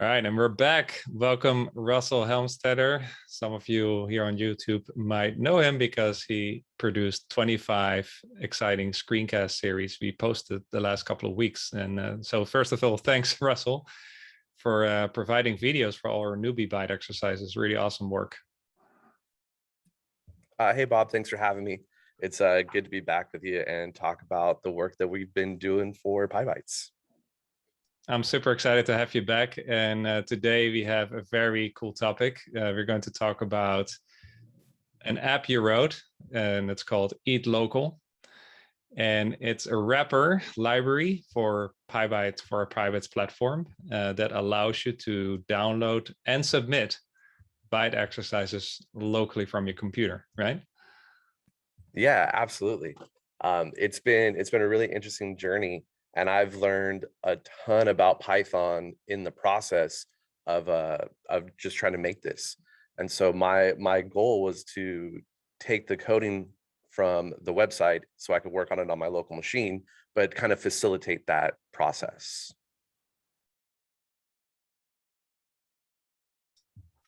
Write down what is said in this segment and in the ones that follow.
All right, and we're back. Welcome, Russell Helmstetter. Some of you here on YouTube might know him because he produced 25 exciting screencast series we posted the last couple of weeks. And so first of all, thanks, Russell, for providing videos for all our newbie bite exercises. Really awesome work. Hey, Bob, thanks for having me. It's good to be back with you and talk about the work that we've been doing for Pybites. I'm super excited to have you back. And today we have a very cool topic. We're going to talk about an app you wrote, and it's called Eatlocal. And it's a wrapper library for Pybites, for our Pybites platform that allows you to download and submit bite exercises locally from your computer, right? Yeah, absolutely. It's been a really interesting journey, and I've learned a ton about Python in the process of just trying to make this. And so my goal was to take the coding from the website so I could work on it on my local machine, but kind of facilitate that process.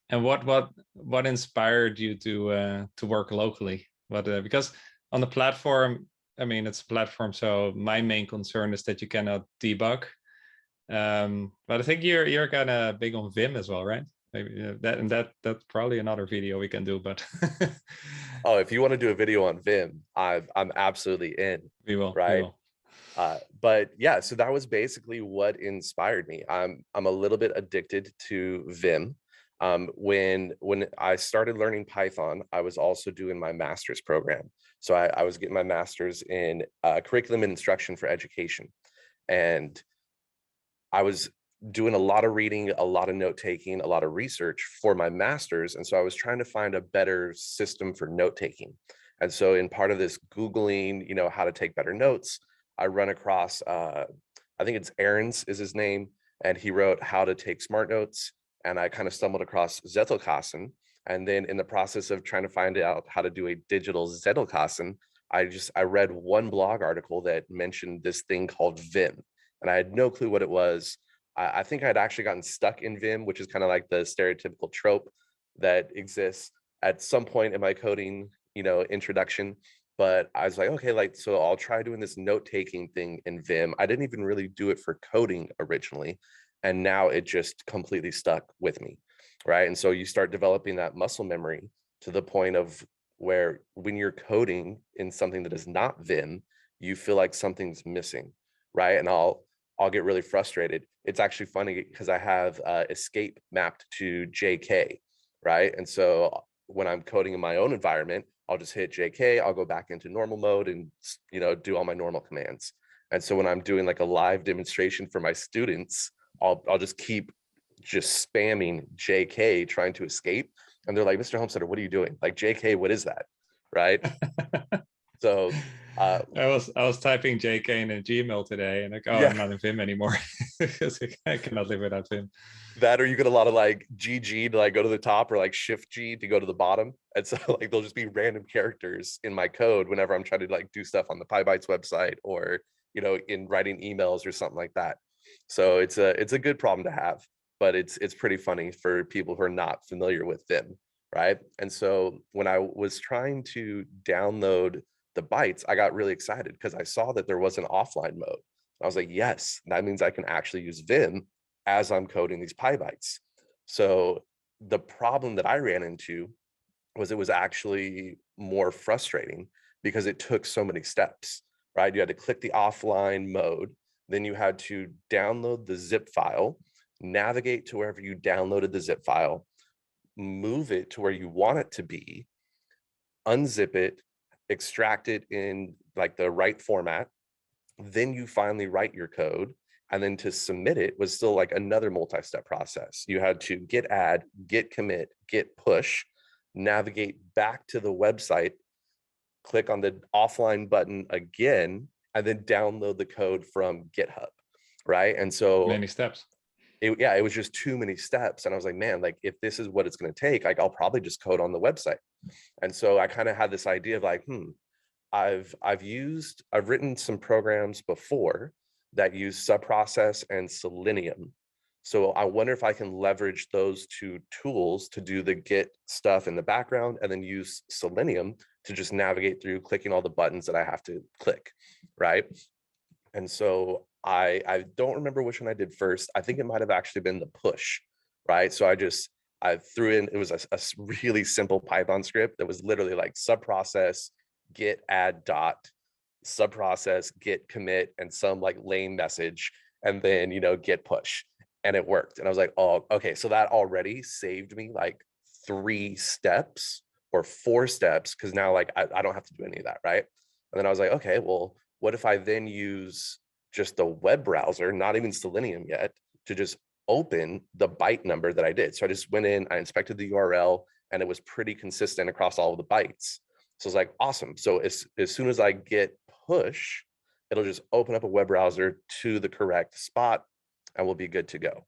And what inspired you to work locally? Because on the platform, I mean, it's a platform, so my main concern is that you cannot debug. But I think you're kind of big on Vim as well, right? Maybe that's probably another video we can do. But oh, if you want to do a video on Vim, I'm absolutely in. We will. Right. But yeah, so that was basically what inspired me. I'm a little bit addicted to Vim. When I started learning Python, I was also doing my master's program. So I was getting my master's in curriculum and instruction for education. And I was doing a lot of reading, a lot of note taking, a lot of research for my master's. And so I was trying to find a better system for note taking. And so in part of this Googling, how to take better notes, I run across, I think it's Aaron's is his name, and he wrote How to Take Smart Notes. And I kind of stumbled across Zettelkasten. And then in the process of trying to find out how to do a digital Zettelkasten, I read one blog article that mentioned this thing called Vim. And I had no clue what it was. I think I'd actually gotten stuck in Vim, which is kind of like the stereotypical trope that exists at some point in my coding, introduction. But I was like, okay, so I'll try doing this note-taking thing in Vim. I didn't even really do it for coding originally. And now it just completely stuck with me, right? And so you start developing that muscle memory to the point of where when you're coding in something that is not Vim, you feel like something's missing, right? And I'll get really frustrated. It's actually funny because I have escape mapped to JK, right? And so when I'm coding in my own environment, I'll just hit JK, I'll go back into normal mode and, do all my normal commands. And so when I'm doing like a live demonstration for my students, I'll just keep spamming JK trying to escape. And they're like, Mr. Homesteader, what are you doing? Like, JK, what is that? Right? So I was typing JK in a Gmail today, and like, oh, yeah. I'm not in Vim anymore because I cannot live without Vim. That, or you get a lot of like GG to like go to the top, or like Shift G to go to the bottom. And so like there'll just be random characters in my code whenever I'm trying to like do stuff on the Pybites website, or in writing emails or something like that. So it's a good problem to have, but it's pretty funny for people who are not familiar with Vim, right? And so when I was trying to download the bytes, I got really excited because I saw that there was an offline mode. I was like, yes, that means I can actually use Vim as I'm coding these Pybites. So the problem that I ran into was it was actually more frustrating because it took so many steps, right? You had to click the offline mode, then you had to download the zip file, navigate to wherever you downloaded the zip file, move it to where you want it to be, unzip it, extract it in like the right format, then you finally write your code. And then to submit it was still like another multi-step process. You had to git add, git commit, git push, navigate back to the website, click on the offline button again, and then download the code from GitHub, right? And so many steps. It was just too many steps. And I was like, man, like if this is what it's going to take, like I'll probably just code on the website. And so I kind of had this idea of like, I've written some programs before that use subprocess and Selenium So I wonder if I can leverage those two tools to do the Git stuff in the background and then use Selenium to just navigate through clicking all the buttons that I have to click, right? And so I don't remember which one I did first. I think it might have actually been the push, right? So I threw in, it was a really simple Python script that was literally like subprocess, git add dot, subprocess, git commit, and some like lame message, and then, git push. And it worked. And I was like, oh, okay. So that already saved me like 3 steps or 4 steps, because now like I don't have to do any of that, right? And then I was like, okay, well, what if I then use just the web browser, not even Selenium yet, to just open the byte number that I did? So I just went in, I inspected the URL, and it was pretty consistent across all of the bytes. So it's like, awesome. So as soon as I get push, it'll just open up a web browser to the correct spot, and we'll be good to go.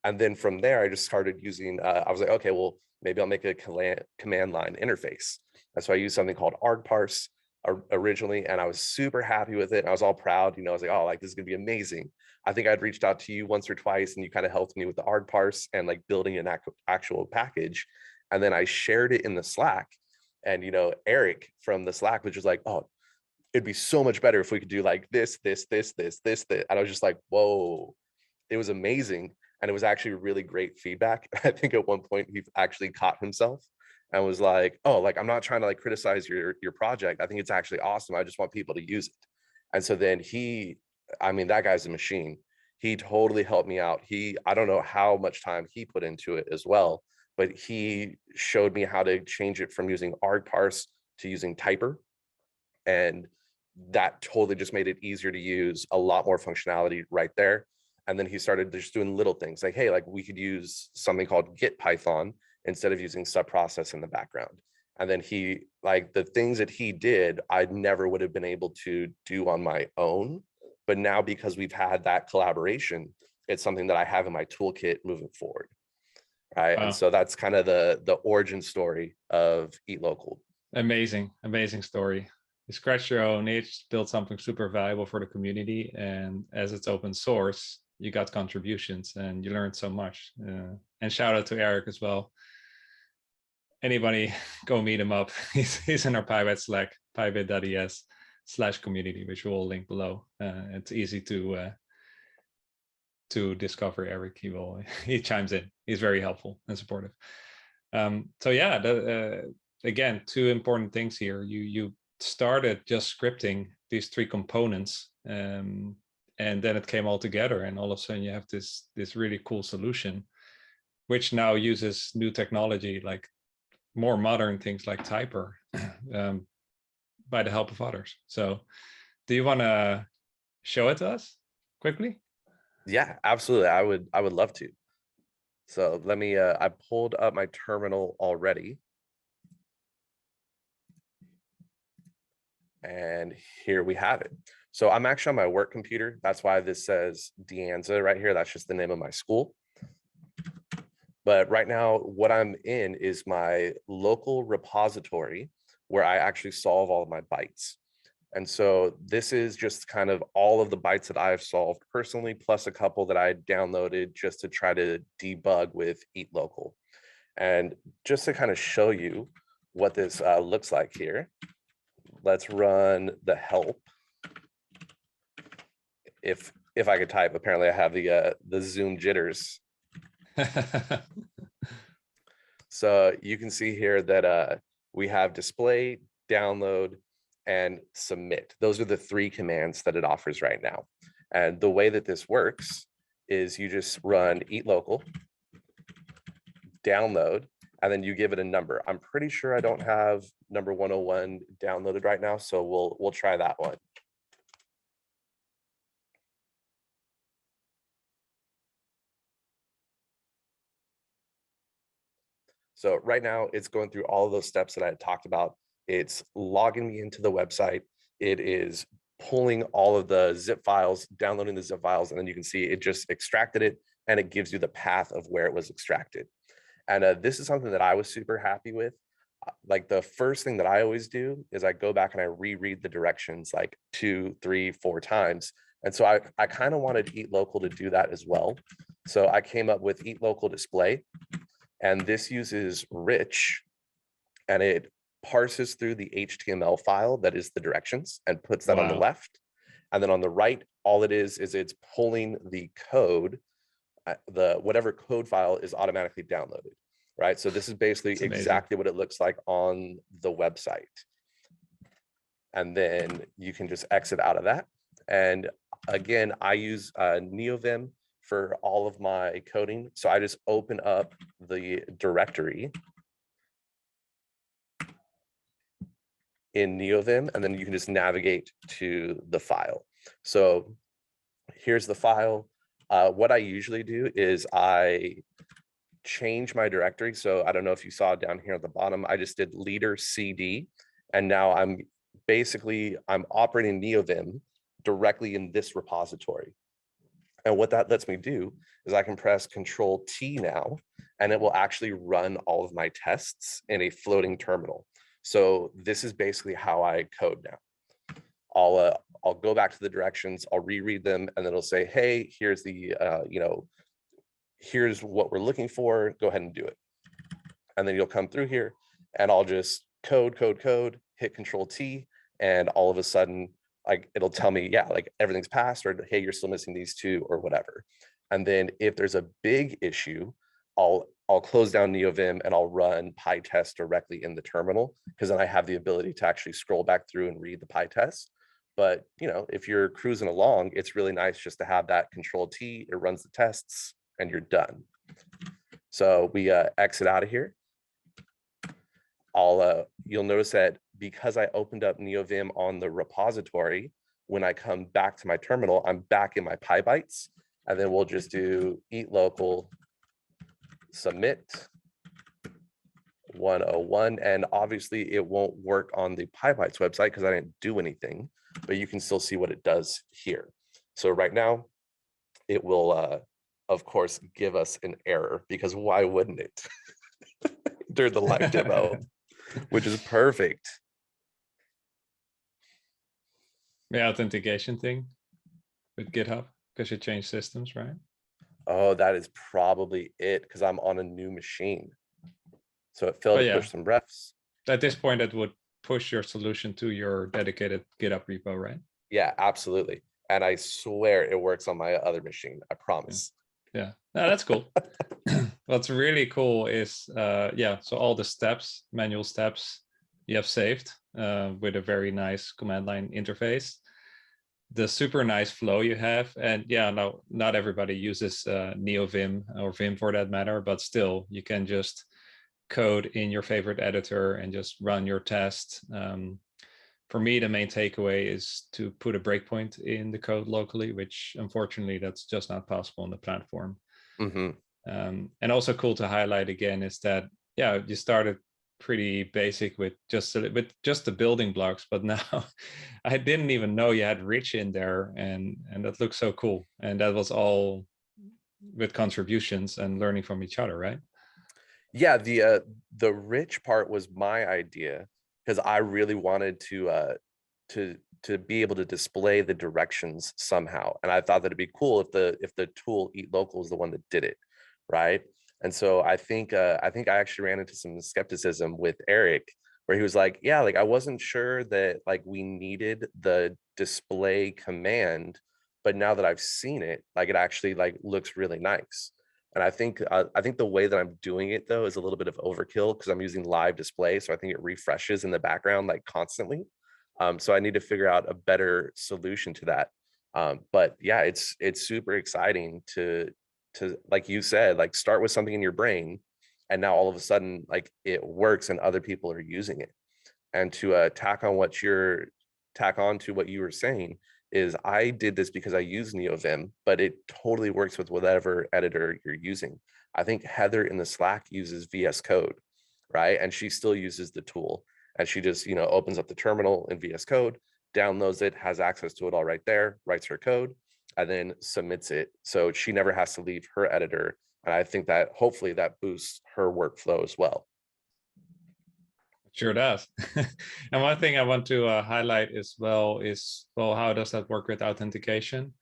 And then from there, I just started using, I was like, okay, well, maybe I'll make a command line interface. And so I used something called argparse originally, and I was super happy with it. I was all proud, I was like, oh, like this is gonna be amazing. I think I'd reached out to you once or twice, and you kind of helped me with the argparse and like building an actual package. And then I shared it in the Slack, and Eric from the Slack was just like, oh, it'd be so much better if we could do like this. And I was just like, whoa, it was amazing. And it was actually really great feedback. I think at one point he actually caught himself and was like, oh, like, I'm not trying to like criticize your project. I think it's actually awesome. I just want people to use it. And so then that guy's a machine. He totally helped me out. I don't know how much time he put into it as well, but he showed me how to change it from using argparse to using typer. And that totally just made it easier to use, a lot more functionality right there. And then he started just doing little things like, hey, like we could use something called Git Python instead of using subprocess in the background. And then the things that he did, I never would have been able to do on my own. But now, because we've had that collaboration, it's something that I have in my toolkit moving forward. Right. Wow. And so that's kind of the origin story of Eatlocal. Amazing story. You scratch your own itch, build something super valuable for the community, and as it's open source, you got contributions and you learned so much. And shout out to Eric as well. Anybody go meet him up. He's in our Pybites Slack, pybit.es/community, which we'll link below. It's easy to discover Eric. He chimes in. He's very helpful and supportive. So yeah, again, 2 important things here. You started just scripting these 3 components, and then it came all together, and all of a sudden you have this really cool solution, which now uses new technology, like more modern things like Typer, by the help of others. So do you want to show it to us quickly? Yeah, absolutely. I would love to. So let me, I pulled up my terminal already. And here we have it. So I'm actually on my work computer. That's why this says Deanza right here. That's just the name of my school. But right now, what I'm in is my local repository where I actually solve all of my bytes. And so this is just kind of all of the bytes that I've solved personally, plus a couple that I downloaded just to try to debug with Eatlocal. And just to kind of show you what this looks like here, let's run the help. If I could type, apparently I have the Zoom jitters. So you can see here that we have display, download, and submit. Those are the 3 commands that it offers right now. And the way that this works is you just run Eatlocal, download, and then you give it a number. I'm pretty sure I don't have number 101 downloaded right now, so we'll try that one. So right now it's going through all of those steps that I had talked about. It's logging me into the website. It is pulling all of the zip files, downloading the zip files, and then you can see it just extracted it, and it gives you the path of where it was extracted. And this is something that I was super happy with. Like the first thing that I always do is I go back and I reread the directions like 2, 3, 4 times And so I kind of wanted Eatlocal to do that as well. So I came up with Eatlocal display, and this uses rich, and it parses through the HTML file that is the directions and puts that on the Wow. left. And then on the right, all it is it's pulling the code, the whatever code file is automatically downloaded, right? So this is basically exactly what it looks like on the website. And then you can just exit out of that. And again, I use NeoVim for all of my coding. So I just open up the directory in NeoVim, and then you can just navigate to the file. So here's the file. What I usually do is I change my directory. So I don't know if you saw down here at the bottom, I just did leader CD, and now I'm operating NeoVim directly in this repository. And what that lets me do is I can press Control T now, and it will actually run all of my tests in a floating terminal. So this is basically how I code now. I'll go back to the directions, I'll reread them, and then it'll say, hey, here's the, here's what we're looking for, go ahead and do it. And then you'll come through here, and I'll just code, hit Control T, and all of a sudden, like, it'll tell me, yeah, like everything's passed, or hey, you're still missing these two, or whatever. And then if there's a big issue, I'll close down NeoVim and I'll run PyTest directly in the terminal, because then I have the ability to actually scroll back through and read the PyTest. But if you're cruising along, it's really nice just to have that Control T, it runs the tests, and you're done. So we exit out of here. You'll notice that because I opened up NeoVim on the repository, when I come back to my terminal, I'm back in my Pybites, and then we'll just do Eatlocal submit 101. And obviously it won't work on the Pybites website because I didn't do anything, but you can still see what it does here. So right now it will, of course, give us an error, because why wouldn't it? During the live demo, which is perfect. The authentication thing with GitHub, because you changed systems, right? Oh, that is probably it, because I'm on a new machine. So it failed to push some refs. At this point, it would push your solution to your dedicated GitHub repo, right? Yeah, absolutely. And I swear it works on my other machine. I promise. Yeah, no, that's cool. What's really cool is, so all the steps, manual steps, you have saved with a very nice command line interface. The super nice flow you have, and no, not everybody uses NeoVim or Vim for that matter, but still, you can just code in your favorite editor and just run your test. For me, the main takeaway is to put a breakpoint in the code locally, which unfortunately that's just not possible on the platform. Mm-hmm. And also cool to highlight again is that, you started pretty basic with just the building blocks, but now I didn't even know you had rich in there, and that looks so cool. And that was all with contributions and learning from each other, right? Yeah, the rich part was my idea, because I really wanted to be able to display the directions somehow, and I thought that it'd be cool if the tool Eatlocal is the one that did it, right? And so I think I actually ran into some skepticism with Eric, where he was like, yeah, like I wasn't sure that like we needed the display command, but now that I've seen it, like it actually like looks really nice. And I think the way that I'm doing it though is a little bit of overkill, because I'm using live display, so I think it refreshes in the background like constantly. So I need to figure out a better solution to that. But yeah, it's super exciting to like you said, like start with something in your brain, and now all of a sudden like it works and other people are using it. And to tack on to what you were saying, is I did this because I use NeoVim, but it totally works with whatever editor you're using. I think Heather in the Slack uses VS Code, right? And she still uses the tool, and she just opens up the terminal in VS Code, downloads it, has access to it all right there, writes her code, and then submits it. So she never has to leave her editor. And I think that hopefully that boosts her workflow as well. Sure does. And one thing I want to highlight as well is, well, how does that work with authentication?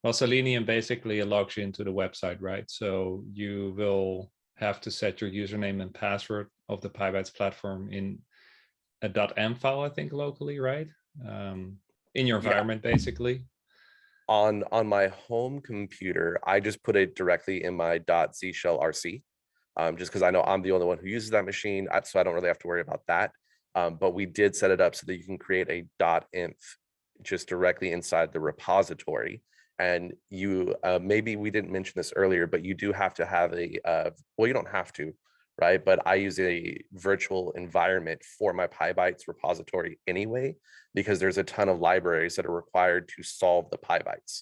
Well, Selenium basically logs you into the website, right? So you will have to set your username and password of the Pybites platform in a .m file, I think, locally, right? In your Yeah. environment, basically. On my home computer, I just put it directly in my .z shell RC, just because I know I'm the only one who uses that machine, so I don't really have to worry about that. But we did set it up so that you can create a .inf just directly inside the repository. And you, maybe we didn't mention this earlier, but you do have to have a, well, you don't have to, right? But I use a virtual environment for my Pybites repository anyway, because there's a ton of libraries that are required to solve the Pybites,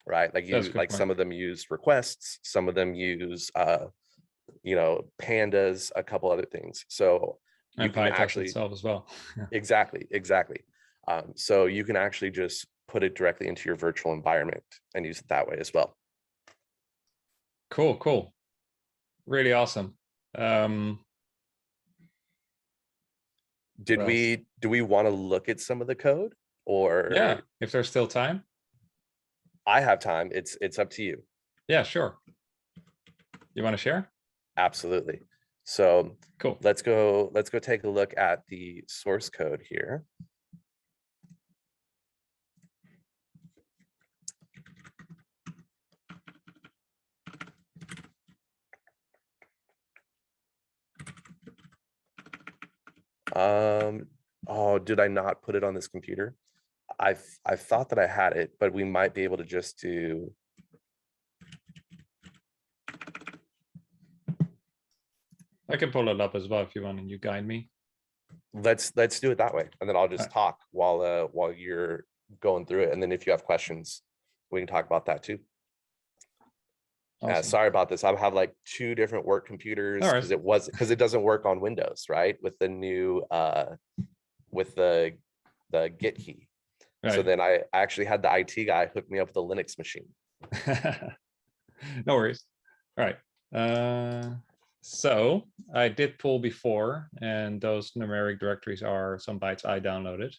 right? Like That's a you, good like point. some of them use requests, some of them use, you know, pandas, a couple other things. So you And can PyTest actually, itself as well. exactly. So you can actually just put it directly into your virtual environment and use it that way as well. Cool. Really awesome. Do we want to look at some of the code, or? Yeah, if there's still time. I have time. It's up to you. Yeah, sure. You want to share? Absolutely. So Cool. let's go take a look at the source code here. Oh, did I not put it on this computer? I thought that I had it, but we might be able to just do. I can pull it up as well if you want, and you guide me. Let's do it that way, and then I'll just talk while you're going through it, and then if you have questions, we can talk about that too. Awesome. Sorry about this. I have like two different work computers Right. because it doesn't work on Windows, right? With the new with the Git key. Right. So then I actually had the IT guy hook me up with a Linux machine. No worries. All right. So I did pull before, and those numeric directories are some bytes I downloaded.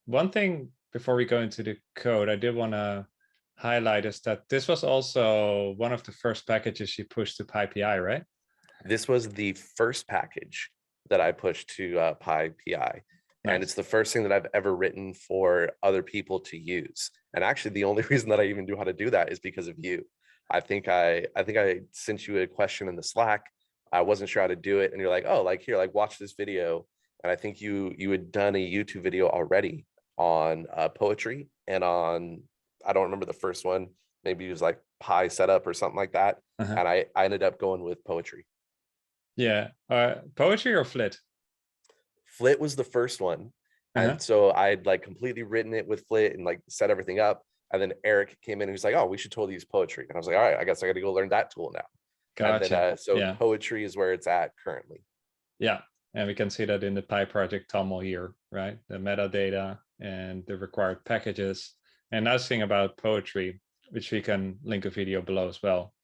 One thing before we go into the code, I did want to highlight is that this was also one of the first packages you pushed to PyPI, right? This was the first package that I pushed to PyPI. And it's the first thing that I've ever written for other people to use. And actually, the only reason that I even knew how to do that is because of you. I think I sent you a question in the Slack. I wasn't sure how to do it, and you're like, "Oh, like here, like watch this video." And I think you had done a YouTube video already on poetry and on, I don't remember the first one. Maybe it was like Pi setup or something like that. And I ended up going with poetry. Yeah, poetry or Flit? Flit was the first one. And so I'd like completely written it with Flit and like set everything up. And then Eric came in and he was like, "Oh, we should totally use poetry." And I was like, "All right, I guess I got to go learn that tool now." Gotcha. And then poetry is where it's at currently. Yeah, and we can see that in the Pi project TOML here, right? The metadata and the required packages. And nice thing about poetry, which we can link a video below as well,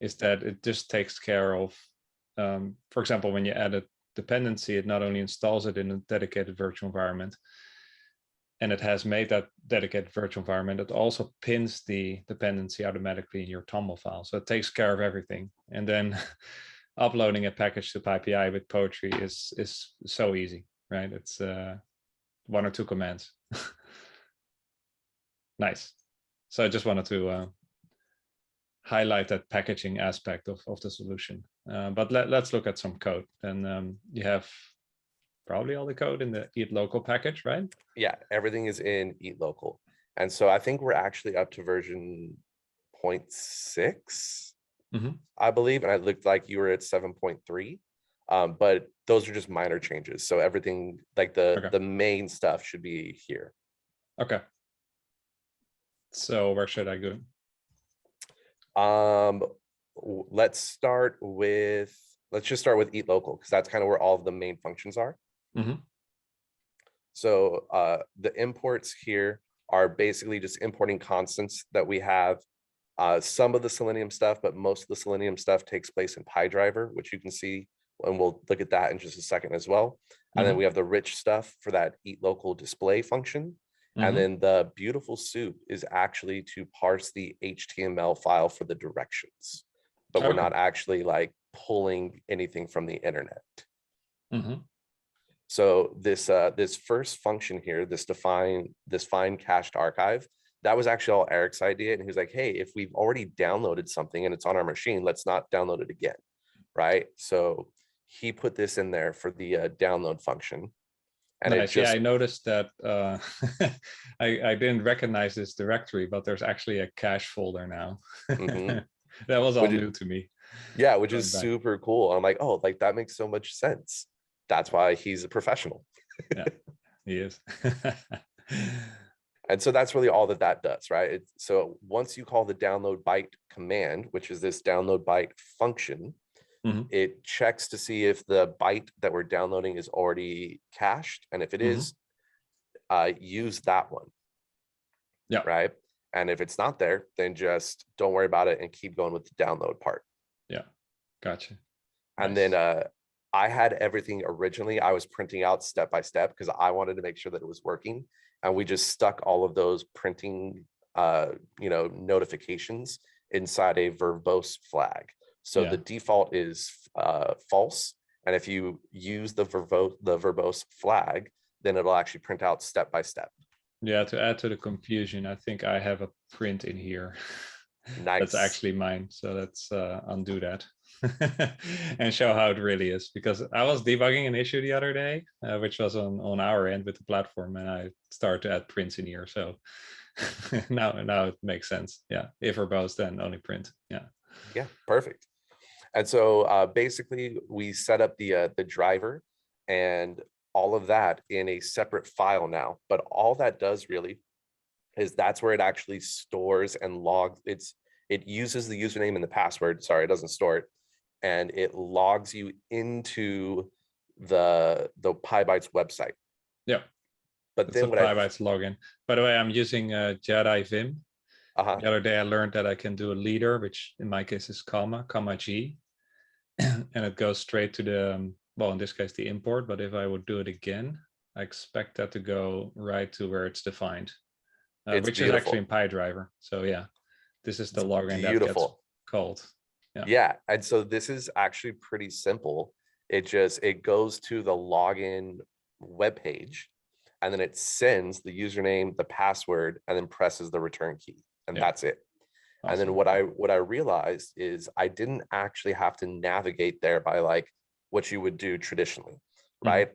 is that it just takes care of, for example, when you add a dependency, it not only installs it in a dedicated virtual environment, and it has made that dedicated virtual environment, it also pins the dependency automatically in your TOML file. So it takes care of everything. And then uploading a package to PyPI with poetry is so easy, right? It's one or two commands. Nice. So I just wanted to highlight that packaging aspect of the solution. But let's look at some code. And you have probably all the code in the Eatlocal package, right? Yeah, everything is in Eatlocal. And so I think we're actually up to version 0.6, I believe. And it looked like you were at 7.3. But those are just minor changes. So everything like the main stuff should be here. Okay. So where should I go? Let's just start with Eatlocal, because that's kind of where all of the main functions are. So the imports here are basically just importing constants that we have. Some of the Selenium stuff, but most of the Selenium stuff takes place in PyDriver, which you can see and we'll look at that in just a second as well. And then we have the rich stuff for that Eatlocal display function. And then the beautiful soup is actually to parse the HTML file for the directions, but we're not actually like pulling anything from the internet. So this this first function here, this find cached archive, that was actually all Eric's idea. And he was like, hey, if we've already downloaded something and it's on our machine, let's not download it again, right? So he put this in there for the download function. And nice. Yeah, I noticed that I didn't recognize this directory, but there's actually a cache folder now. That was all new to me. Yeah, which is super cool. I'm like, oh, like that makes so much sense. That's why he's a professional. Yeah, he is. And so that's really all that does, right? So once you call the download byte command, which is this download byte function, it checks to see if the byte that we're downloading is already cached. And if it is, use that one. Yeah. Right. And if it's not there, then just don't worry about it and keep going with the download part. Yeah. Gotcha. And then I had everything originally. I was printing out step by step because I wanted to make sure that it was working. And we just stuck all of those printing, notifications inside a verbose flag. So the default is false. And if you use the verbose flag, then it'll actually print out step by step. Yeah, to add to the confusion, I think I have a print in here. Nice. That's actually mine. So let's undo that and show how it really is. Because I was debugging an issue the other day, which was on our end with the platform, and I started to add prints in here. So now it makes sense. Yeah, if verbose, then only print. Yeah. Yeah, perfect. And so basically we set up the driver and all of that in a separate file now. But all that does really is that's where it actually stores and logs. It uses the username and the password. Sorry, it doesn't store it. And it logs you into the Pybites website. Yeah. But it's then what Pybites login. By the way, I'm using Jedi Vim. The other day I learned that I can do a leader, which in my case is comma G. And it goes straight to the, well, in this case, the import. But if I would do it again, I expect that to go right to where it's defined, which is actually in PyDriver. So yeah, this is the login that gets called. Yeah. And so this is actually pretty simple. It goes to the login webpage, and then it sends the username, the password, and then presses the return key. And that's it. Awesome. And then what I realized is I didn't actually have to navigate there by like what you would do traditionally, right?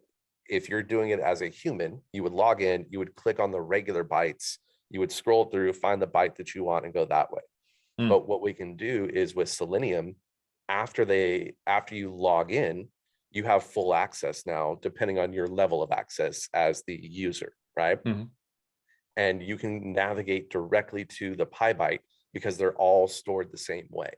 If you're doing it as a human, you would log in, you would click on the regular bytes, you would scroll through, find the byte that you want and go that way. But what we can do is with Selenium, after you log in, you have full access now, depending on your level of access as the user, right? And you can navigate directly to the PyBite because they're all stored the same way,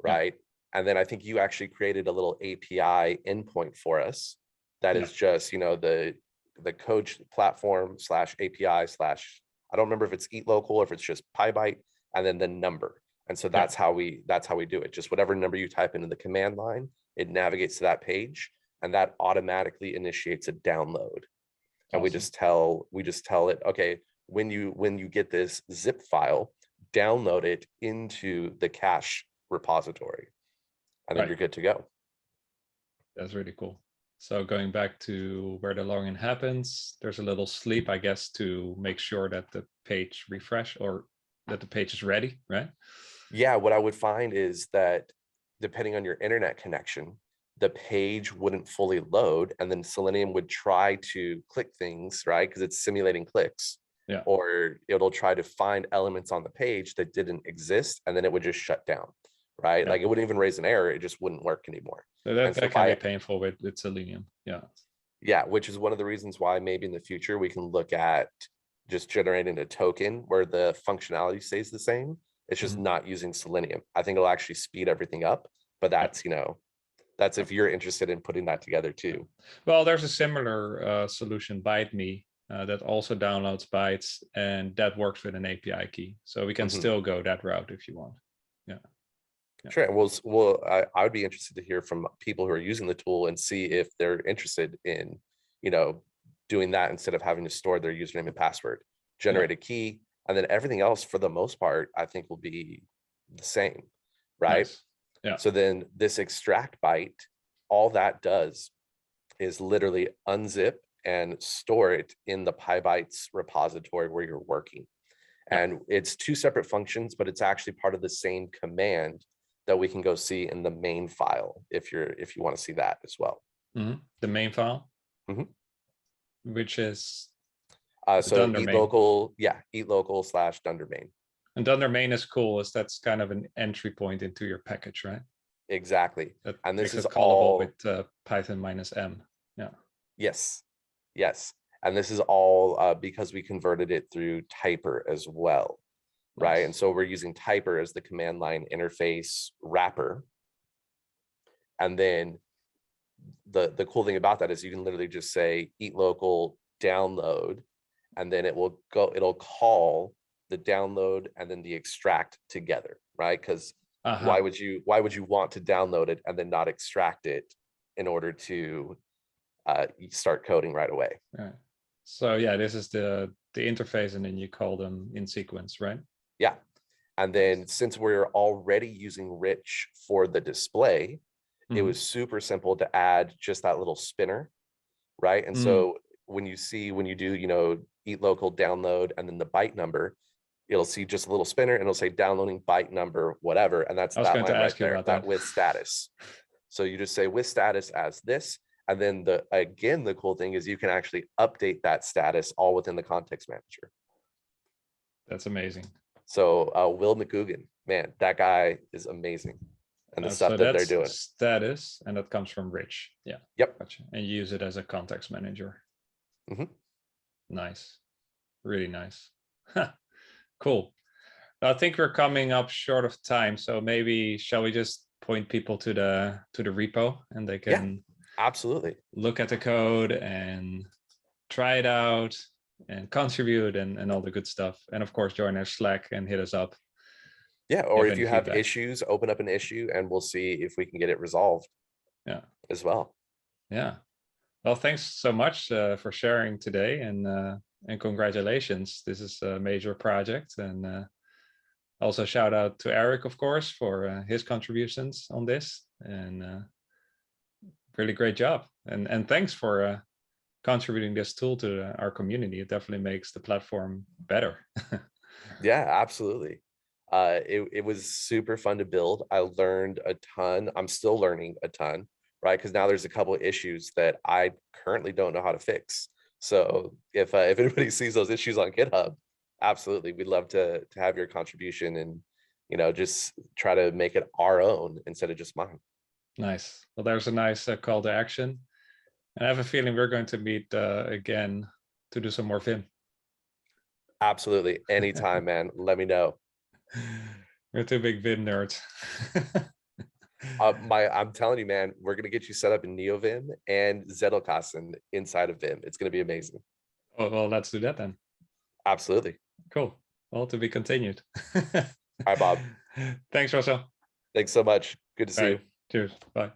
right? And then I think you actually created a little API endpoint for us that is just, the code platform / API / I don't remember if it's Eatlocal or if it's just PyBite and then the number. And so that's how we do it. Just whatever number you type into the command line, it navigates to that page, and that automatically initiates a download. And we just tell it, okay, when you get this zip file, download it into the cache repository, and then you're good to go. That's really cool. So going back to where the login happens, there's a little sleep, I guess, to make sure that the page refresh or that the page is ready, right? Yeah, what I would find is that depending on your internet connection, the page wouldn't fully load, and then Selenium would try to click things, right? Because it's simulating clicks. Yeah. Or it'll try to find elements on the page that didn't exist, and then it would just shut down, right? Like it wouldn't even raise an error, it just wouldn't work anymore. So that can be painful with Selenium. Yeah, which is one of the reasons why maybe in the future we can look at just generating a token where the functionality stays the same. It's just not using Selenium. I think it'll actually speed everything up, but that's that's if you're interested in putting that together too. Well, there's a similar solution, Readme, that also downloads bytes, and that works with an API key. So we can still go that route if you want. Sure. And I would be interested to hear from people who are using the tool and see if they're interested in, doing that instead of having to store their username and password, generate a key, and then everything else for the most part, I think will be the same, right? Nice. Yeah. So then this extract byte, all that does is literally unzip and store it in the Pybites repository where you're working. And it's two separate functions, but it's actually part of the same command that we can go see in the main file if you want to see that as well. The main file, which is so Eatlocal, Eatlocal/dunder main. And dunder main is cool, as that's kind of an entry point into your package, right? Exactly. That and this is callable all with Python -m. Yeah. Yes. And this is all because we converted it through Typer as well. Right. Nice. And so we're using Typer as the command line interface wrapper. And then the cool thing about that is you can literally just say Eatlocal download, and then it'll call the download and then the extract together, right? Because why would you want to download it and then not extract it in order to start coding right away? Right. So yeah, this is the interface, and then you call them in sequence, right? Yeah. And then since we're already using Rich for the display, it was super simple to add just that little spinner, right? And so when you do, Eatlocal download and then the byte number, it'll see just a little spinner and it'll say downloading byte number, whatever. And that's that line right there, that with status. So you just say with status as this. And then the cool thing is you can actually update that status all within the context manager. That's amazing. So Will McGugan, man, that guy is amazing. And the stuff that they're doing. Status, and that comes from Rich. Yeah. Yep. Gotcha. And you use it as a context manager. Nice. Really nice. Cool. I think we're coming up short of time, so maybe shall we just point people to the repo, and they can absolutely look at the code and try it out and contribute and all the good stuff. And of course, join our Slack and hit us up. Yeah, or if you have issues, open up an issue and we'll see if we can get it resolved. Yeah, as well. Yeah. Well, thanks so much for sharing today, and congratulations. This is a major project, and also shout out to Eric, of course, for his contributions on this, and really great job. And thanks for contributing this tool to our community. It definitely makes the platform better. Yeah, absolutely. It was super fun to build. I learned a ton. I'm still learning a ton, right? Because now there's a couple of issues that I currently don't know how to fix. So if anybody sees those issues on GitHub, absolutely, we'd love to have your contribution and just try to make it our own instead of just mine. Nice. Well, there's a nice call to action. And I have a feeling we're going to meet again to do some more Vim. Absolutely. Anytime, man. Let me know. We're two big Vim nerds. I'm telling you, man, we're gonna get you set up in NeoVim and Zettelkasten inside of Vim. It's gonna be amazing. Oh, well, let's do that then. Absolutely. Cool. Well, to be continued. All right, Bob. Thanks, Russell. Thanks so much. Good to see you. Cheers. Bye.